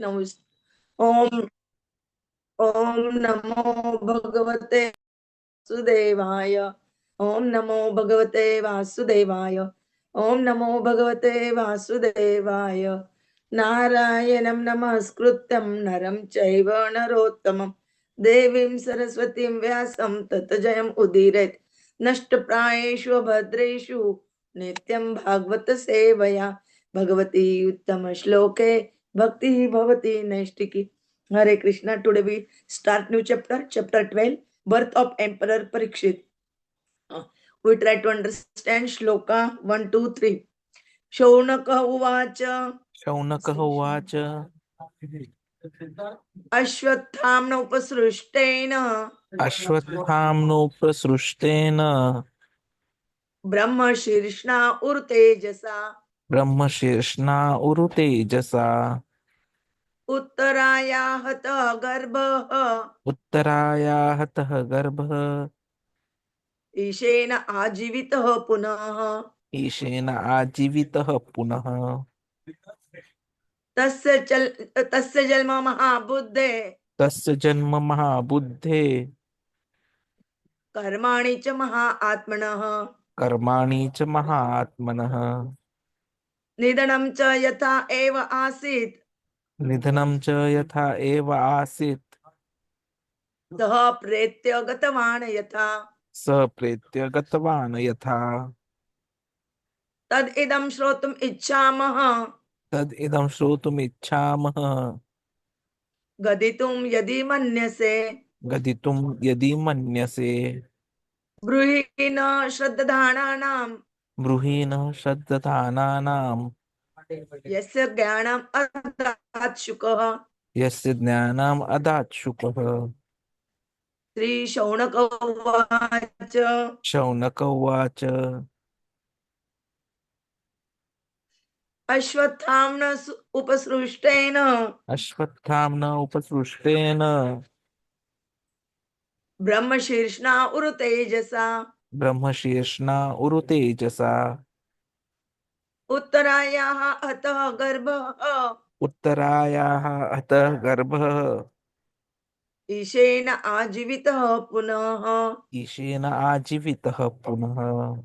नमस्ते। ओम ओम नमो भगवते वासुदेवाय। ओम नमो भगवते वासुदेवाय। ओम नमो भगवते वासुदेवाय। नारायणं नमस्कृत्यं नरं चैव नरोत्तमं देवीं सरस्वतीं व्यासं ततो जयम् उदीरयेत्। नष्टप्रायेषु भद्रेषु नित्यं भागवत सेवया भगवती उत्तम श्लोके भक्ति भवति नैष्टिकी। Hare Krishna. Today we start new chapter, chapter 12, birth of Emperor Parikshit. We try to understand shloka 1, 2, 3. Śaunaka uvacha Shaunak उवाच Aśvatthāmna upasrushtena अश्वत्थाम्नोपसृष्टेन Brahma Shirishna Urtejasa ब्रह्मशीर्ष्णा उरुतेजसा Uttarāya hata garbha उत्तरायाहतः गर्भः Ishena ajivitah punah ईशेन आजीवितः पुनः तस्य जन्म महाबुद्धे तस्य जन्म महाबुद्धे कर्माणि च महात्मनः कर्माणि च महात्मनः निधनं च यथा एव आसीत् निधनं च यथा एव आसीत् सः प्रेत्य गतवान् यथा स प्रेत्य गतवान् यथा तद् श्रोतुम् इच्छामः तद् श्रोतुमिच्छामः गदितुं यदि मन्यसे गदितुं यदि मन्यसे ब्रूहि न श्रद्धानानां ब्रूहीणः श्रद्धानानां यस्य ज्ञानम् अर्थात् शुकः। यस्य ज्ञानम् अदात्सुकः। श्रीशौनक उवाच शौनक उवाच अश्वत्थाम्न उपसृष्टेन अश्वत्थाम्ना उपसृष्टेन ब्रह्मशीर्ष्णा उरुतेजसा ब्रह्मशीर्ष्णा उरुतेजसा उत्तरायाः अतः गर्भः उत्तरायाः अतः गर्भः ईशेन आजीवितः पुनः ईशेन आजीवितः पुनः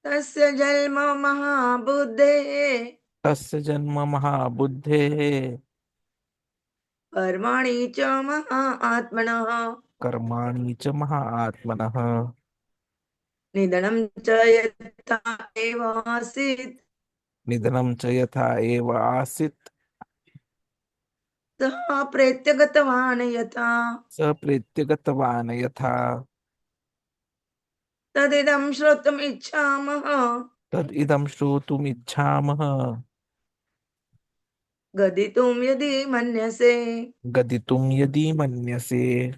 तस्य जन्म महाबुद्धेः तस्य जन्म महाबुद्धेः कर्माणि च महात्मनः कर्माणि च महात्मनः निधनं च यथा एव आसीत् निधनं च यथा एव आसीत् सः प्रेत्य गतवान् यथा स प्रेत्य गतवान् यथा तदिदं श्रोतुम् इच्छामः तद् श्रोतुमिच्छामः गदितुं यदि मन्यसे गदितुं यदि मन्यसे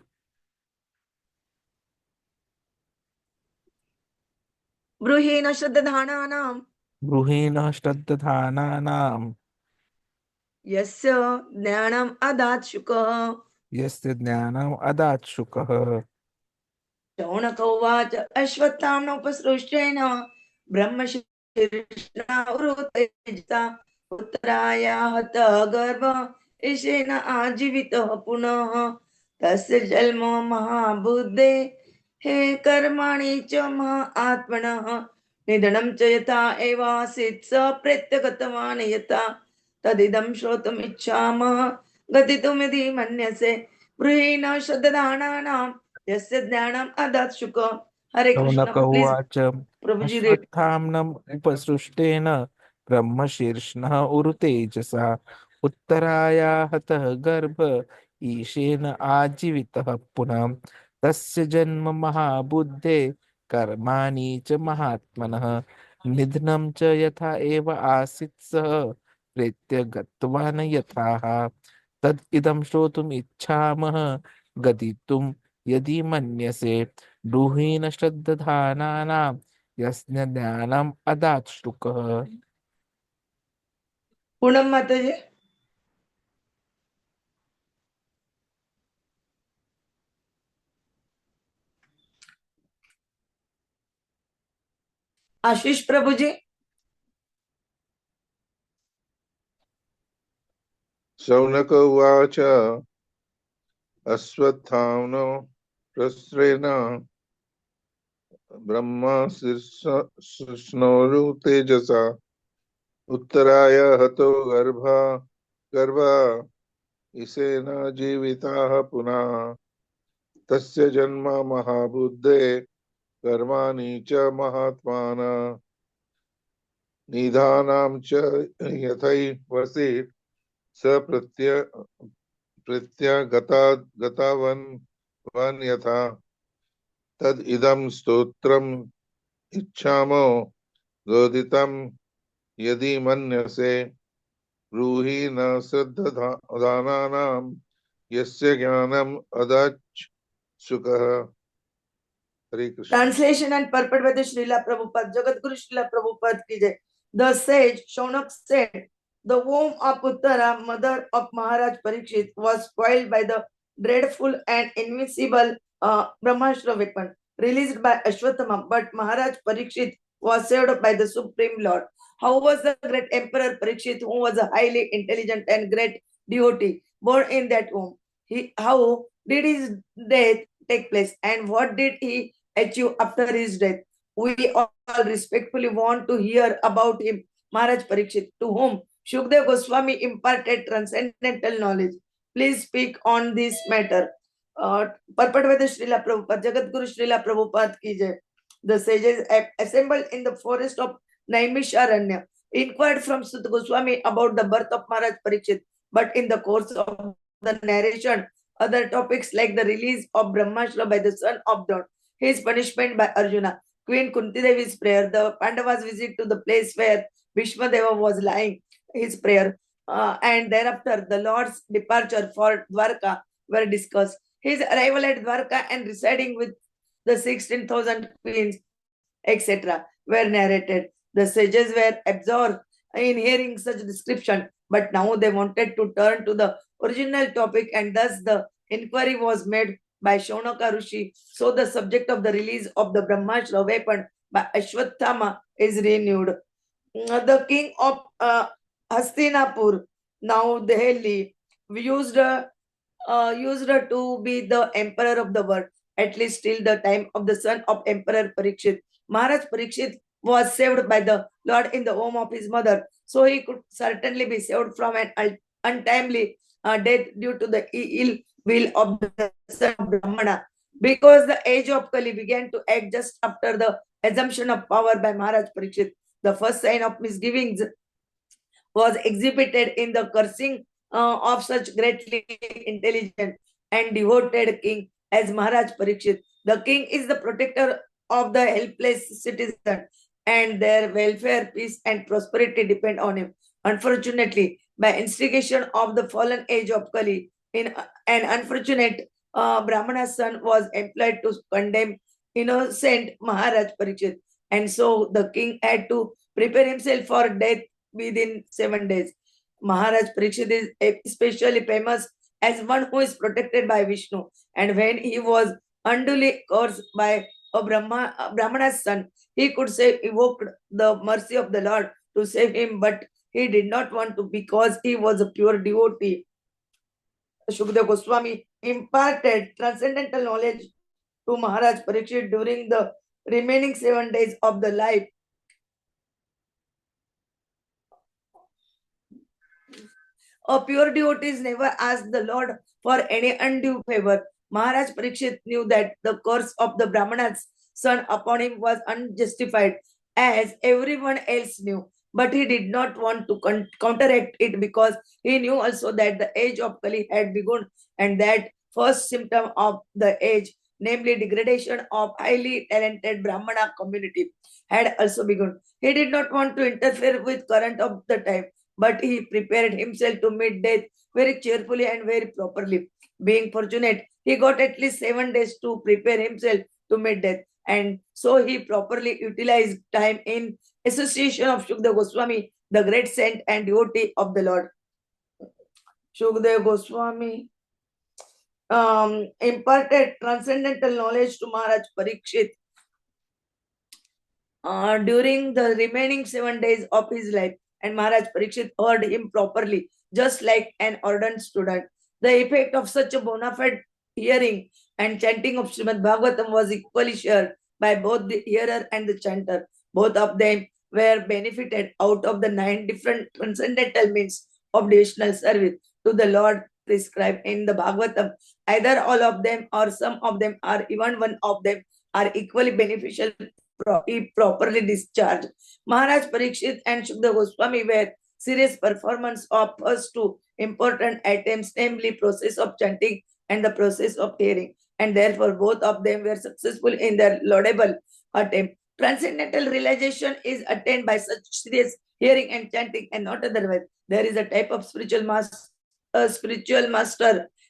ब्रूहि न श्रद्धानानां गृहेण श्रद्धानानां यस्य ज्ञानम् अदात् शुकः। यस्य ज्ञानम् अदात्सुकः। शौनक उवाच अश्वत्थाम्नोपसृष्टेन ब्रह्मशीर्ष्णा उत्तरायाः तः गर्भ ईशेन आजीवितः पुनः तस्य जन्म महाबुद्धे हे कर्माणि च महात्मनः निधनं च यथा एव आसीत् स प्रत्यगतवान् यथा तदिदं श्रोतुम् इच्छामः गतितुं यदि मन्यसे ब्रूहि न श्रद्धानानां यस्य ज्ञानम् अदात् शुक। हरे कृष्ण। शौनक प्लीज उवाच प्रभु जी रेड। अश्वत्थाम्नम् उपसृष्टेन ब्रह्मशीर्ष्णः उरुतेजसा उत्तरायाः हतः गर्भ ईशेन आजीवितः पुनः तस्य जन्म महाबुद्धे कर्माणि च महात्मनः निधनं च यथा एव आसीत् सः प्रेत्य गतवान् यथाः तद् इदं श्रोतुम् इच्छामः गदितुं यदि मन्यसे ब्रूहीण श्रद्धानानां यस्य ज्ञानम् अदात्सुकः। पूनम माता जी। आशीष प्रभु जी। Śaunaka Ṛṣi Aśvatthāmā prasrena brahmāstra tejasa Uttarāya hato garbha isena jivitaha punah tasya janma mahabuddhe karmani cha mahatmana nidhanam cha yathai vasit sa gatavan van yatha tad idam stotram ichhamo goditam yadi manyase ruhi na saddhananam yasya jnanam adach sukha. Hare Krishna. Translation and purport by the Srila Prabhupada. Jagadguru Srila Prabhupada ki jai. The sage Śaunaka said, the womb of Uttarā, mother of Mahārāja Parīkṣit, was spoiled by the dreadful and invincible brahmāstra weapon released by Aśvatthāmā, but Mahārāja Parīkṣit was saved by the Supreme Lord. How was the great Emperor Parikshit, who was a highly intelligent and great devotee, born in that womb? How did his death take place, and what did he achieve after his death? We all respectfully want to hear about him, Mahārāja Parīkṣit, to whom Śukadeva Gosvāmī imparted transcendental knowledge. Please speak on this matter. Purport by the Srila Prabhupada, Jagadguru Srila Prabhupada ki jai. The sages assembled in the forest of Naimisharanya inquired from Sūta Gosvāmī about the birth of Mahārāja Parīkṣit, but in the course of the narration, other topics like the release of brahmāstra by the son of Dawn, his punishment by Arjuna, Queen Kunti Devi's prayer, the Pandavas' visit to the place where Bhishmadeva was lying, his prayer, and thereafter the Lord's departure for Dwarka were discussed. His arrival at Dwarka and residing with the 16,000 queens, etc., were narrated. The sages were absorbed in hearing such description, but now they wanted to turn to the original topic, and thus the inquiry was made by Śaunaka Ṛṣi. So the subject of the release of the brahmāstra weapon by Aśvatthāmā is renewed. The king of Hastinapur, now Delhi, used to be the emperor of the world, at least till the time of the son of Emperor Parikshit. Mahārāja Parīkṣit was saved by the Lord in the home of his mother, so he could certainly be saved from an untimely death due to the ill will of the son of Brahmana. Because the age of Kali began to act just after the assumption of power by Mahārāja Parīkṣit, the first sign of misgivings was exhibited in the cursing of such greatly intelligent and devoted king as Mahārāja Parīkṣit. The king is the protector of the helpless citizen, and their welfare, peace, and prosperity depend on him. Unfortunately, by instigation of the fallen age of Kali, an unfortunate Brahmana's son was employed to condemn innocent Mahārāja Parīkṣit, and so the king had to prepare himself for death within 7 days. Mahārāja Parīkṣit is especially famous as one who is protected by Vishnu, and when he was unduly cursed by a Brahmana's son, he could say evoked the mercy of the Lord to save him, but he did not want to because he was a pure devotee. Śukadeva Gosvāmī imparted transcendental knowledge to Mahārāja Parīkṣit during the remaining 7 days of the life. A pure devotee never asked the Lord for any undue favor. Mahārāja Parīkṣit knew that the curse of the Brahmana's son upon him was unjustified, as everyone else knew. But he did not want to counteract it because he knew also that the age of Kali had begun, and that first symptom of the age, namely degradation of highly talented Brahmana community, had also begun. He did not want to interfere with current of the time, but he prepared himself to meet death very cheerfully and very properly. Being fortunate, he got at least 7 days to prepare himself to meet death, and so he properly utilized time in association of Śukadeva Gosvāmī, the great saint and devotee of the Lord. Śukadeva Gosvāmī imparted transcendental knowledge to Mahārāja Parīkṣit during the remaining 7 days of his life, and Mahārāja Parīkṣit heard him properly. just like an ordained student. The effect of such a bona fide hearing and chanting of Srimad Bhagavatam was equally shared by both the hearer and the chanter. Both of them were benefited out of the 9 different transcendental means of devotional service to the Lord prescribed in the Bhagavatam. Either all of them or some of them or even one of them are equally beneficial if properly discharged. Mahārāja Parīkṣit and Śukadeva Gosvāmī were serious performance of first 2 important items, namely process of chanting and the process of hearing, and therefore both of them were successful in their laudable attempt. Transcendental realization is attained by such serious hearing and chanting and not otherwise. There is a type of spiritual master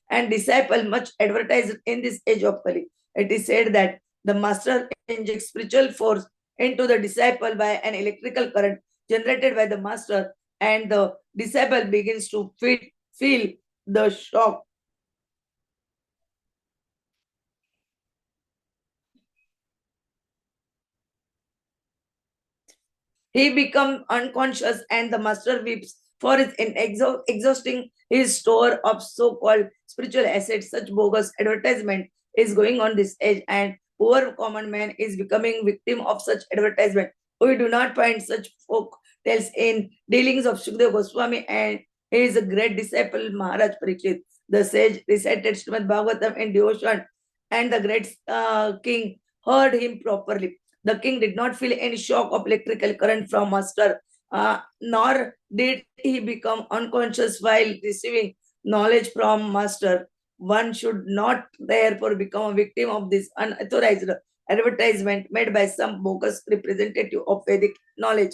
and disciple much advertised in this age of Kali. It is said that the master injects spiritual force into the disciple by an electrical current generated by the master, and the disciple begins to feel the shock. He becomes unconscious and the master weeps for his exhausting his store of so-called spiritual assets. Such bogus advertisement is going on this age, and poor common man is becoming victim of such advertisement. We do not find such folk tales in dealings of Śukadeva Gosvāmī and his great disciple Mahārāja Parīkṣit. The sage recited Srimad Bhagavatam in devotion, and the great king heard him properly. The king did not feel any shock of electrical current from master, nor did he become unconscious while receiving knowledge from master. One should not therefore become a victim of this unauthorized advertisement made by some bogus representative of Vedic knowledge.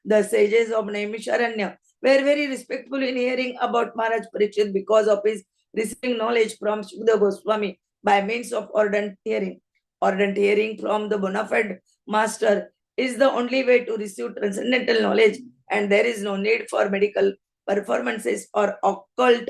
The sages of Naimisharanya were very respectful in hearing about Mahārāja Parīkṣit because of his receiving knowledge from Śukadeva Gosvāmī by means of ordained hearing. Ordained hearing from the bona fide master is the only way to receive transcendental knowledge, and there is no need for medical performances or occult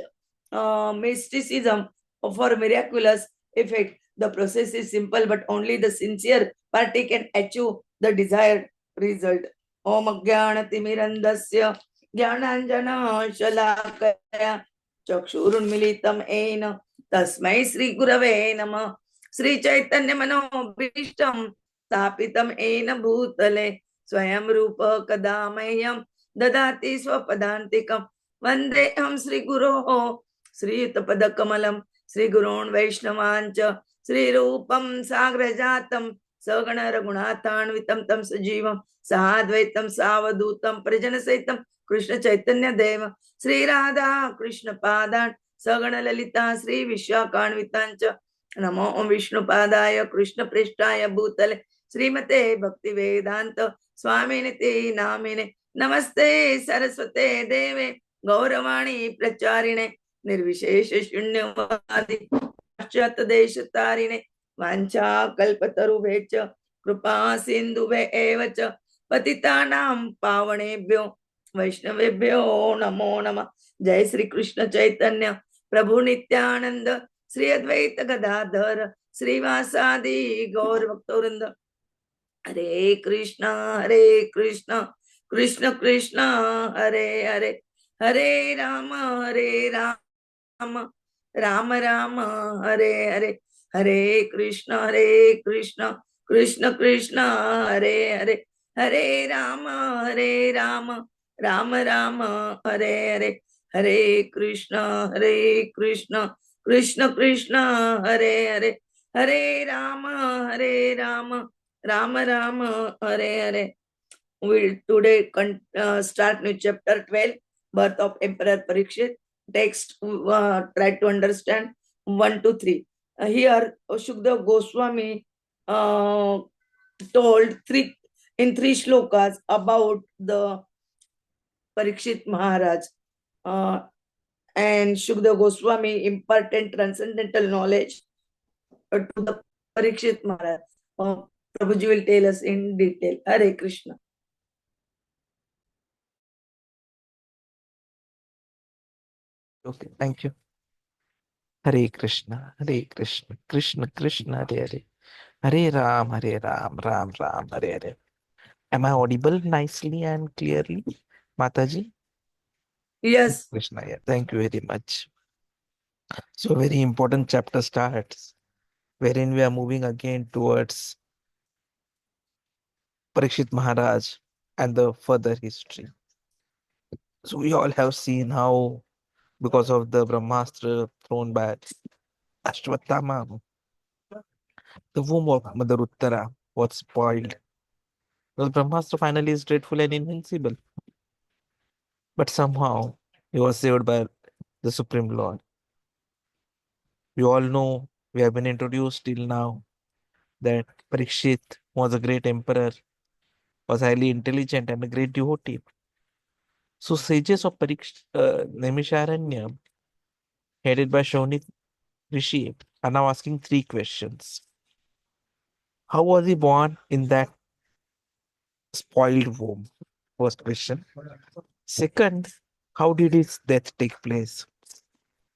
mysticism for miraculous effect. The process is simple, but only the sincere party can achieve the desired result. Om Ajnana-timirandasya Jnananjana-shalakaya Chakshurunmilitam Ena Tasmai Sri Gurave Namah. Sri Chaitanya Manobhishtam Stapitam Ena Bhutale Swayam Rupa Kadamayam Dadati Swapadantikam Vandeham Sri Guroho Sri Utapada Kamalam Sri Gurun Vaishnavancha Sri Rupam Sagrajatam Sagana Raghunathan Vitam Tam Sajivam Sahadvaitam Savadutam Prajanasaitam Krishna Chaitanya Deva Sri Radha Krishna Padan Sagana Lalita Sri Vishwakanvitancha Namo Om Vishnu Padaya Krishna Prishtaya Bhutale Srimate Bhakti Vedanta Swaminiti Namine Namaste Saraswate Deve Gauravani Pracharine Nirvishesha Shunyavadi Paschat Deshatarine Vancha Kalpataruvecha Krupa Sindhuve Evacha Patitanam Pavanebhyo Vaishnavebhyo Namo Nama. Jai Sri Krishna Chaitanya Prabhu Nityananda Sri Advaita Gadadhara Srivasadi Gaur Bhaktavranda. Hare Krishna Krishna Krishna Hare Hare Hare Rama Rama Rama Hare Hare Hare Krishna Krishna Krishna Hare Hare Hare Rama Rama Rama Hare Hare Hare Krishna Krishna Krishna Hare Hare Hare Rama Rama Rama Hare Hare. We'll today start new chapter 12, birth of Emperor Parikshit. Text try to understand 1 to 3. Here Śukadeva Gosvāmī told in three shlokas about the Parikshit Maharaj, and Śukadeva Gosvāmī imparted transcendental knowledge to the Parikshit Maharaj. Prabhuji will tell us in detail. Hare Krishna. Okay, thank you. Hare Krishna, Krishna Krishna, Hare Hare, Hare Ram, Ram Ram, Hare Hare. Am I audible nicely and clearly, Mataji? Yes. Krishna. Yeah, thank you very much. So, very important chapter starts, wherein we are moving again towards Parikshit Maharaj and the further history. So, we all have seen how, because of the brahmāstra thrown by Aśvatthāmā, the womb of Mother Uttarā was spoiled. The brahmāstra finally is dreadful and invincible. But somehow he was saved by the Supreme Lord. We all know, we have been introduced till now, that Parikshit was a great emperor, was highly intelligent and a great devotee. So sages of Naimisharanya, headed by Śaunaka Ṛṣi, are now asking three questions. How was he born in that spoiled womb? First question. Second, how did his death take place?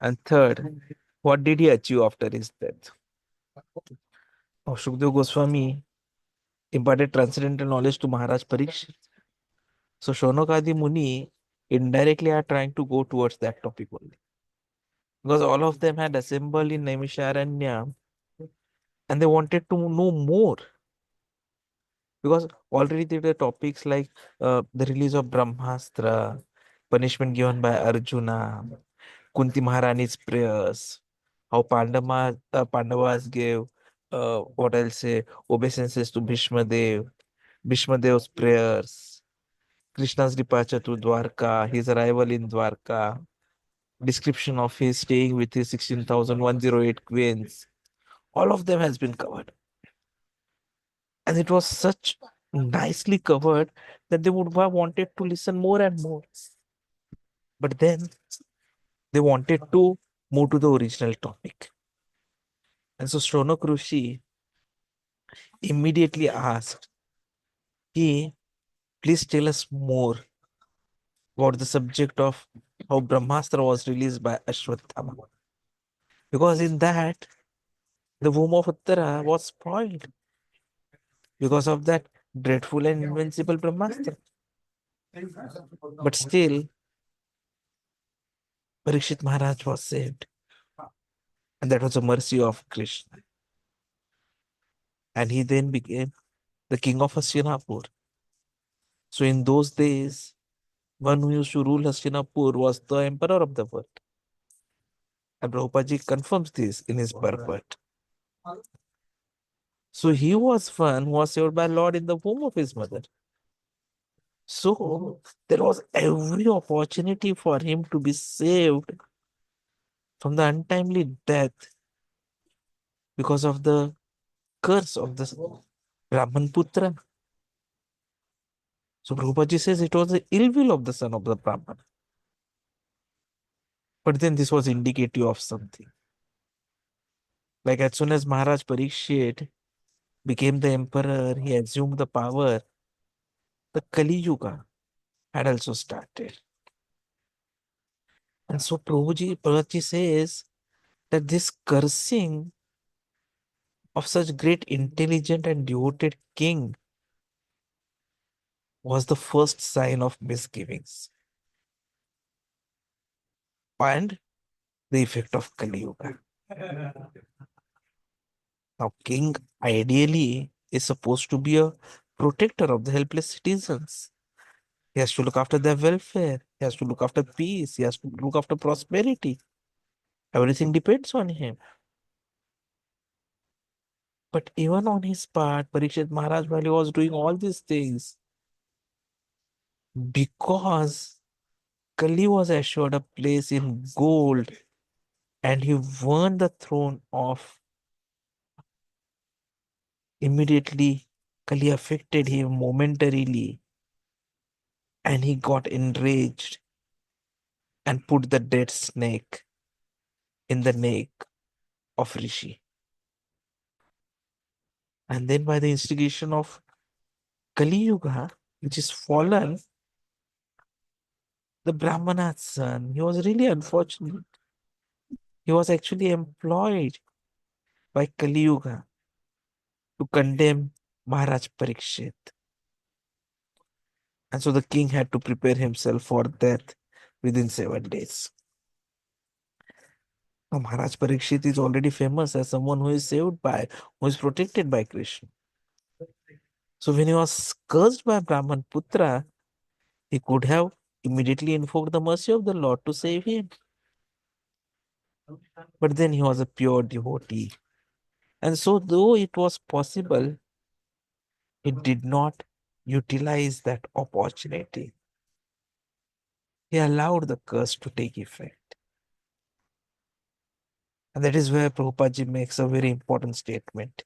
And third, what did he achieve after his death? Now, Śukadeva Gosvāmī imparted transcendental knowledge to Mahārāja Parīkṣit. So Śaunaka Muni indirectly are trying to go towards that topic only. Because all of them had assembled in Naimisharanya and they wanted to know more. Because already there were topics like the release of brahmāstra, punishment given by Arjuna, Kunti Maharani's prayers, how Pandavas gave, what I'll say, obeisances to Bhishma Dev's prayers, Krishna's departure to Dwarka, his arrival in Dwarka, description of his staying with his 16,108 queens. All of them has been covered. And it was such nicely covered that they would have wanted to listen more and more. But then they wanted to move to the original topic. And so Śaunaka Ṛṣi immediately asked, "Hey, please tell us more about the subject of how Brahmastra was released by Aśvatthāmā. Because in that, the womb of Uttarā was spoiled because of that dreadful and invincible Brahmastra. But still, Parikshit Maharaj was saved. And that was a mercy of Krishna. And he then became the king of Hastinapur. So in those days, one who used to rule Hastinapur was the emperor of the world. And Prabhupada confirms this in his purport. So he was one who was saved by Lord in the womb of his mother. So there was every opportunity for him to be saved from the untimely death because of the curse of the Brahman Putra. So Prabhupada says it was the ill will of the son of the Brahman. But then this was indicative of something. Like as soon as Mahārāja Parīkṣit became the emperor, he assumed the power, the Kali Yuga had also started. And so Prabhuji says that this cursing of such great intelligent and devoted king was the first sign of misgivings and the effect of Kali Yuga. Now, king ideally is supposed to be a protector of the helpless citizens. He has to look after their welfare. He has to look after peace. He has to look after prosperity. Everything depends on him. But even on his part, Parikshit Maharaj, while he was doing all these things, because Kali was assured a place in gold and he won the throne of, immediately Kali affected him momentarily and he got enraged and put the dead snake in the neck of Rishi. And then by the instigation of Kali Yuga, which is fallen, the Brahmana's son, he was really unfortunate. He was actually employed by Kali Yuga to condemn Mahārāja Parīkṣit. And so the king had to prepare himself for death within 7 days. Now, Mahārāja Parīkṣit is already famous as someone who is saved by, who is protected by Krishna. So when he was cursed by Brahman Putra, he could have immediately invoked the mercy of the Lord to save him. But then he was a pure devotee. And so though it was possible, he did not utilize that opportunity. He allowed the curse to take effect. And that is where Prabhupada ji makes a very important statement.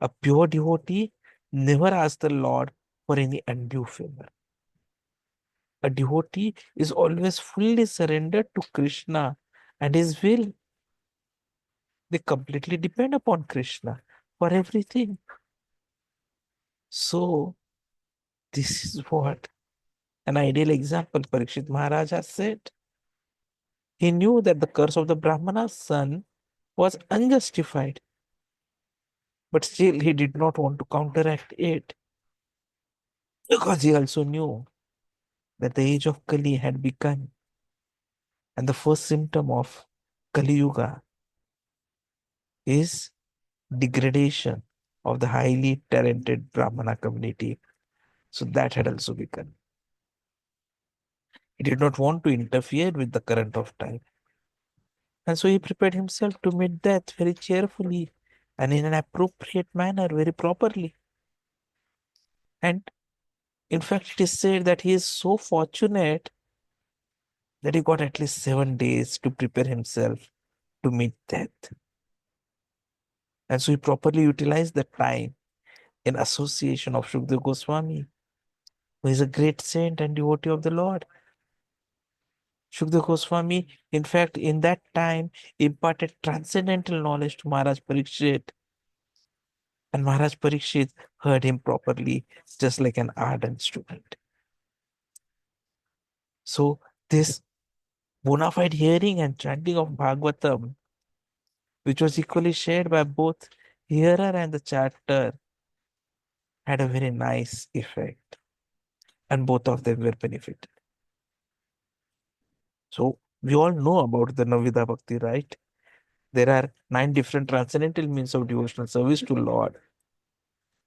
A pure devotee never asks the Lord for any undue favor. A devotee is always fully surrendered to Krishna and his will. They completely depend upon Krishna for everything. So, this is what an ideal example Parikshit Maharaj has said. He knew that the curse of the Brahmana's son was unjustified, but still he did not want to counteract it because he also knew that the age of Kali had begun and the first symptom of Kali Yuga is degradation of the highly talented Brahmana community. So that had also begun. He did not want to interfere with the current of time. And so he prepared himself to meet death very cheerfully and in an appropriate manner, very properly. And in fact, it is said that he is so fortunate that he got at least 7 days to prepare himself to meet death. And so he properly utilized the time in association of Śukadeva Gosvāmī, who is a great saint and devotee of the Lord. Śukadeva Gosvāmī, in fact, in that time, imparted transcendental knowledge to Mahārāja Parīkṣit. And Mahārāja Parīkṣit heard him properly, just like an ardent student. So this bona fide hearing and chanting of Bhagavatam, which was equally shared by both hearer and the chanter, had a very nice effect. And both of them were benefited. So we all know about the Navida Bhakti, right? There are 9 different transcendental means of devotional service to Lord.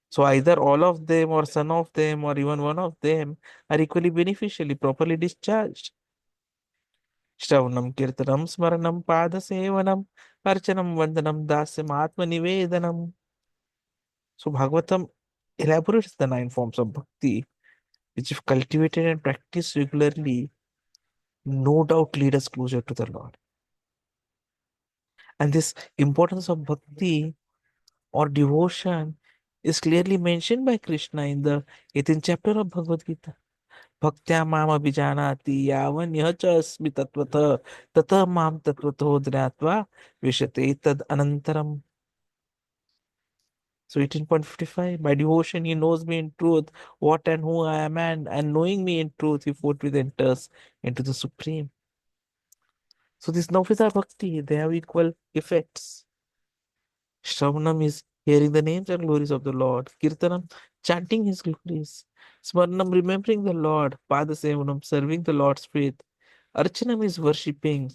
So either all of them or some of them or even one of them are equally beneficially, properly discharged. Shravanam, Kirtanam, Smaranam, Padasevanam, Archanam, Vandanam, Dasyam, Atmanivedanam. So Bhagavatam elaborates the 9 forms of bhakti, which if cultivated and practiced regularly, no doubt lead us closer to the Lord. And this importance of bhakti or devotion is clearly mentioned by Krishna in the 18th chapter of Bhagavad Gita. Bhaktya mam abhijanati yavan yacha asmi tatvatha tata mam tatvato dhyatva vishate tad anantaram. So 18.55, by devotion he knows me in truth, what and who I am, and knowing me in truth, he forthwith enters into the Supreme. So this Navida Bhakti, they have equal effects. Shravanam is hearing the names and glories of the Lord. Kirtanam, chanting his glories. Smaranam, remembering the Lord. Padasevanam, serving the Lord's faith. Archanam is worshipping.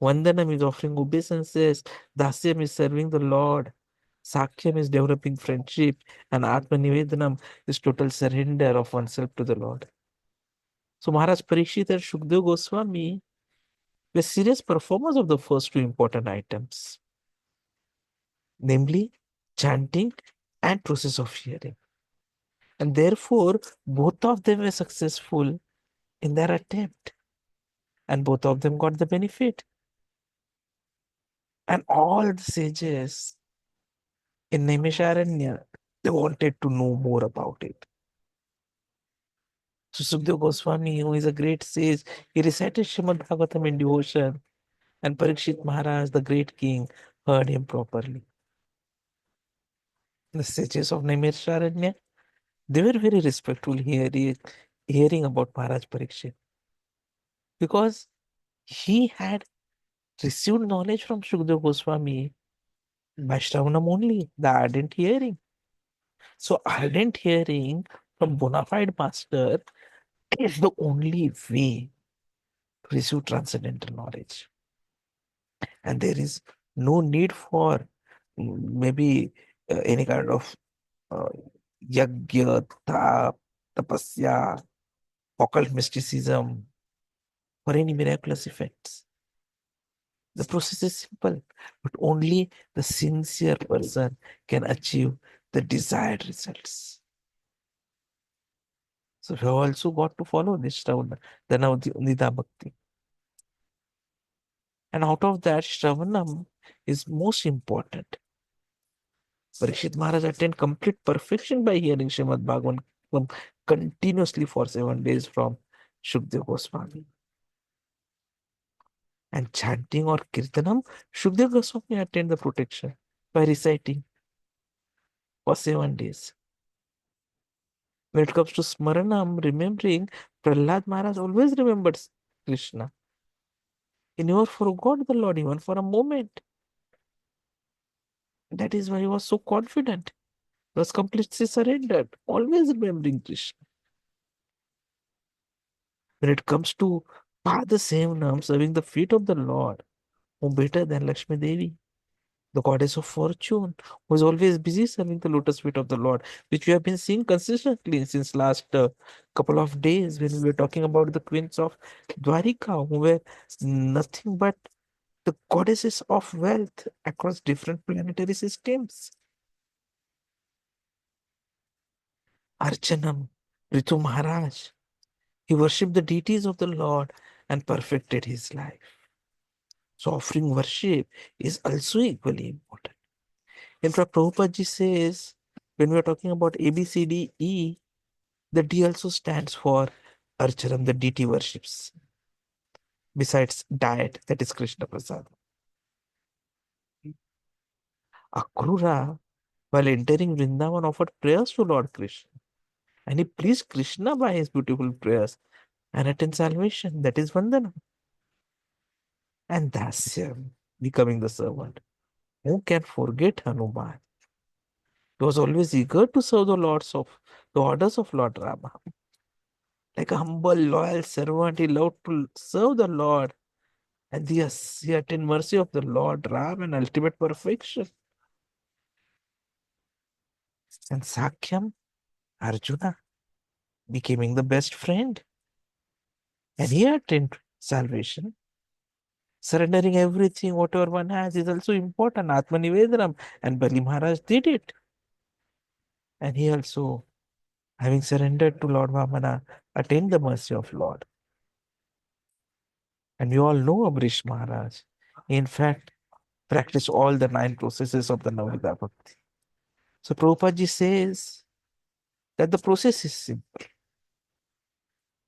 Vandanam is offering obeisances. Dasyam is serving the Lord. Sakyam is developing friendship. And Atmanivedanam is total surrender of oneself to the Lord. So Mahārāja Parīkṣit and Śukadeva Gosvāmī were serious performers of the first 2 important items, namely chanting and process of hearing. And therefore, both of them were successful in their attempt. And both of them got the benefit. And all the sages in Naimisharanya, they wanted to know more about it. So Śukadeva Gosvāmī, who is a great sage, he recited Srimad Bhagavatam in devotion. And Parikshit Maharaj, the great king, heard him properly. The sages of Naimisharanya, they were very respectful hearing about Mahārāja Parīkṣit, because he had received knowledge from Śukadeva Gosvāmī by Shravanam only, the ardent hearing. So ardent hearing from bona fide master is the only way receive transcendental knowledge. And there is no need for maybe any kind of yagya, tapasya, occult mysticism, or any miraculous effects. The process is simple, but only the sincere person can achieve the desired results. So we have also got to follow this Shravana, the Nidha Bhakti. And out of that, Shravanam is most important. Parikshit Maharaj attained complete perfection by hearing Srimad Bhagavatam continuously for 7 days from Śukadeva Gosvāmī. And chanting or kirtanam, Śukadeva Gosvāmī attained the protection by reciting for 7 days. When it comes to Smaranam, remembering, Prahlad Maharaj always remembered Krishna. He never forgot the Lord even for a moment. That is why he was so confident. He was completely surrendered, always remembering Krishna. When it comes to Pada Sevanam, serving the feet of the Lord, who better than Lakshmi Devi, the goddess of fortune, who is always busy serving the lotus feet of the Lord, which we have been seeing consistently since last couple of days when we were talking about the queens of Dwarika, who were nothing but the goddesses of wealth across different planetary systems. Archanam, Ritu Maharaj, he worshipped the deities of the Lord and perfected his life. So offering worship is also equally important. In fact, Prabhupada ji says, when we are talking about A, B, C, D, E, the D also stands for Archanam, the deity worships. Besides diet, that is Krishna Prasad. Akrura, while entering Vrindavan, offered prayers to Lord Krishna. And he pleased Krishna by his beautiful prayers and attained salvation. That is Vandana. And Dasyam, becoming the servant. Who can forget Hanuman? He was always eager to serve the orders of Lord Rama. Like a humble, loyal servant, he loved to serve the Lord. And yes, he attained mercy of the Lord Ram and ultimate perfection. And Sakyam, Arjuna, becoming the best friend. And he attained salvation. Surrendering everything, whatever one has, is also important. Atmanivedanam. And Bali Maharaj did it. And he also, having surrendered to Lord Vamana, attained the mercy of Lord. And you all know Amrish Maharaj. In fact, practice all the 9 processes of the Navadha Bhakti. So Prabhupada ji says that the process is simple,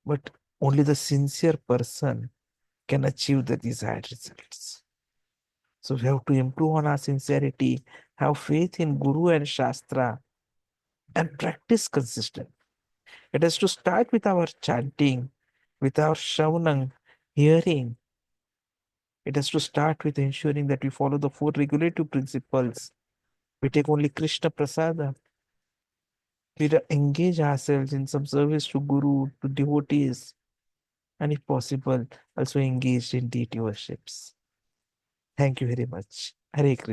but only the sincere person can achieve the desired results. So we have to improve on our sincerity, have faith in Guru and Shastra, and practice consistently. It has to start with our chanting, with our Shravanam, hearing. It has to start with ensuring that we follow the 4 regulative principles. We take only Krishna Prasada. We engage ourselves in some service to Guru, to devotees, and if possible, also engaged in deity worships. Thank you very much. Hare Krishna.